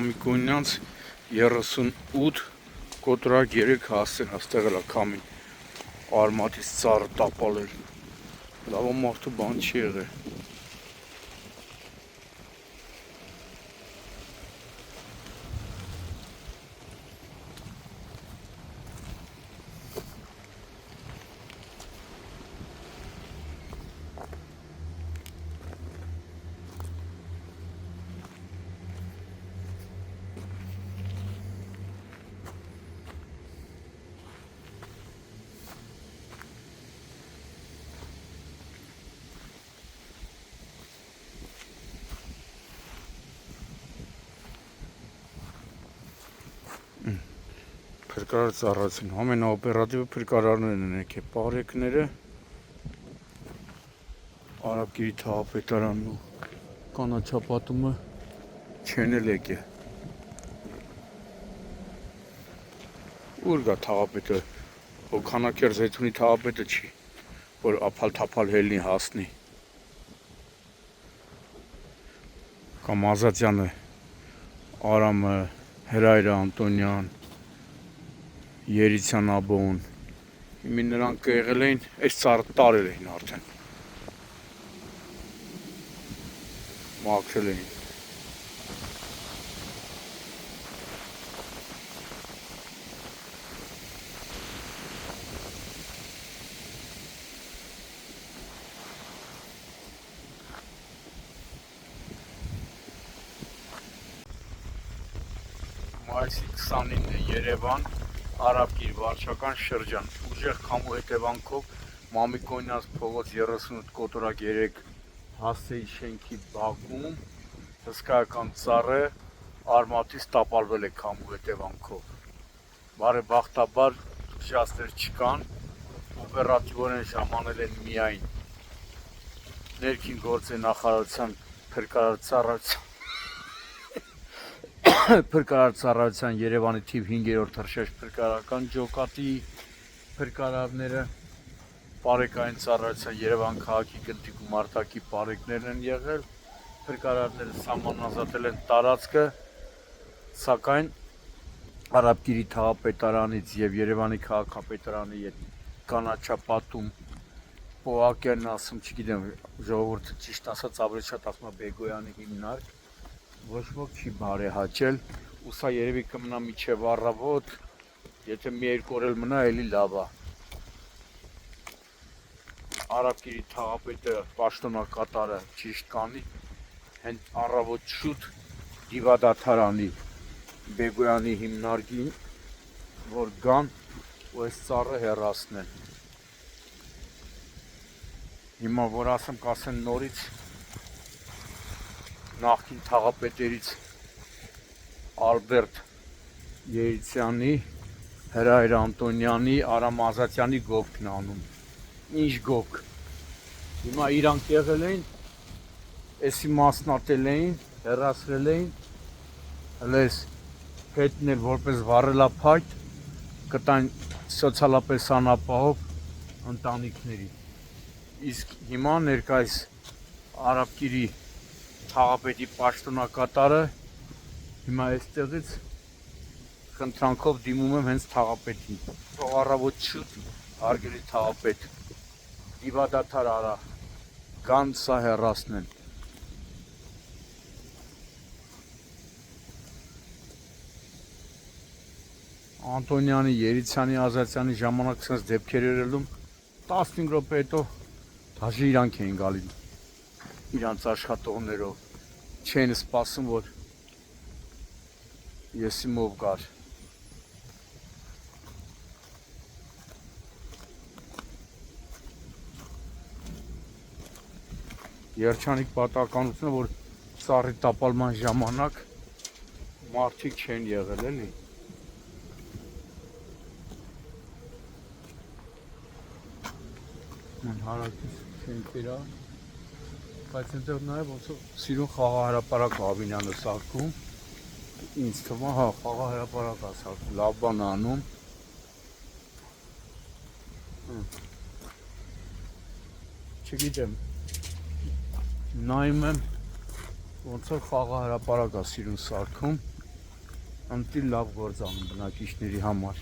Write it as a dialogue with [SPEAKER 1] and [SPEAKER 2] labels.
[SPEAKER 1] Մամիկոնյանց 38 կոտրակ 3 հասցեն աստեղ էլա կամին արմատից ծառը տապալել լավ մարդու բան չի եղել Փրկարար ծառացին, ամենաօպերատիվը փրկարարներն են եկել, պարեկները, Արաբկիրի թաղապետարանն ու կանաչապատումը չեն էլ եկել։ Ուր գա թաղապետը, Հոքանակեր Զեյթունի թաղապետը չի, որ ափալ-թափալ հելնի հասնի։ Կամ Ազատյանը, Արամը, Հրայրը Անտոնյան, Երիցյան Աբոուն, հիմի նրանք եղել էին, այս ծառը տարել էին արդեն, մաքրել էին։ Մայիսի 29-ը Երևան, Արաբկիր վարչական շրջան, ուժեղ քամու հետևանքով Մամիկոնյանց փողոց 38 կոտրակ 3 հասցեի շենքի բակում հսկայական ծառը արմատից տապալվել է քամու հետևանքով։ Բարեբախտաբար ուժասներ չկան, օպերատիվորեն ժամանել են միայն ներքին գործերի նախարարության փրկարար ծառայության Երևանի թիվ 5-րդ թռչող փրկարարական ջոկատի փրկարարները, պարեկային ծառայության Երևան քաղաքի գնդիկ ու մարտակի պարեկներն են եղել, փրկարարները սահմանազատել են տարածքը, սակայն Արաբկիրի թաղապետարանից եւ Երևանի քաղաքապետարանի հետ կանաչապատում Պոակյանն ասում, չգիտեմ, ժողովուրդը ճիշտ ասած ավելի շատ ասում է Բեգոյանի հիմնարկ, ոչ ոք չի բարեհաճել, ու սա երևի կմնա մինչև առավոտ, եթե մի երկու օր էլ մնա, էլի լավ է։ Արաբկիրի թաղապետը պաշտոնակատարը ճիշտ կանի, հենց առավոտ շուտ դիվադադարանի Բեգոյանի հիմնարկին, որ գան ու այս ծառը հեռացնեն։ Հիմա որ ասեմ, կասեն նորից նախկին թաղապետերից Ալբերտ Երիցյանի, Հրայր Անտոնյանի, Արամ Ազատյանի գովքն անում։ Ինչ գովք։ Հիմա իրանք եղել էին, էսի մասնատել էին, հեռացրել էին, հլես հետն էլ որպես վառելափայտ կտան սոցիալապես անապահով ընտանիքների։ Իսկ հիմա ներկայիս Արաբկիրի թաղապետի պաշտոնակատարը հիմա այստեղից խնդրանքով դիմում եմ հենց թաղապետին։ Թող առավոտ շուտ հարգելի թաղապետ դիվադադար արա, կան սա հեռացնեն։ Անտոնյանի, Երիցյանի, Ազատյանի ժամանակ sense դեպքեր երելում 15 րոպե հետո դաժե իրանք էին գալի իրանց աշխատողներով, չեն սպասում, որ եսիմով գար։ Երջանիկ պատահականությունը, որ ծառի տապալման ժամանակ մարդիկ չեն եղել, էլի։ Հարակից շենքերա, բայց այնտեղ նաև ոնց որ սիրուն խաղահրապարակ Ավինյանը սարքում, ինձ թվում է, հա, խաղահրապարակ է սարքում, լավ բան անում։ Չգիտեմ, նայում եմ, ոնց որ խաղահրապարակ է սիրուն սարքում, Անտի լավ գործ անում բնակիչների համար։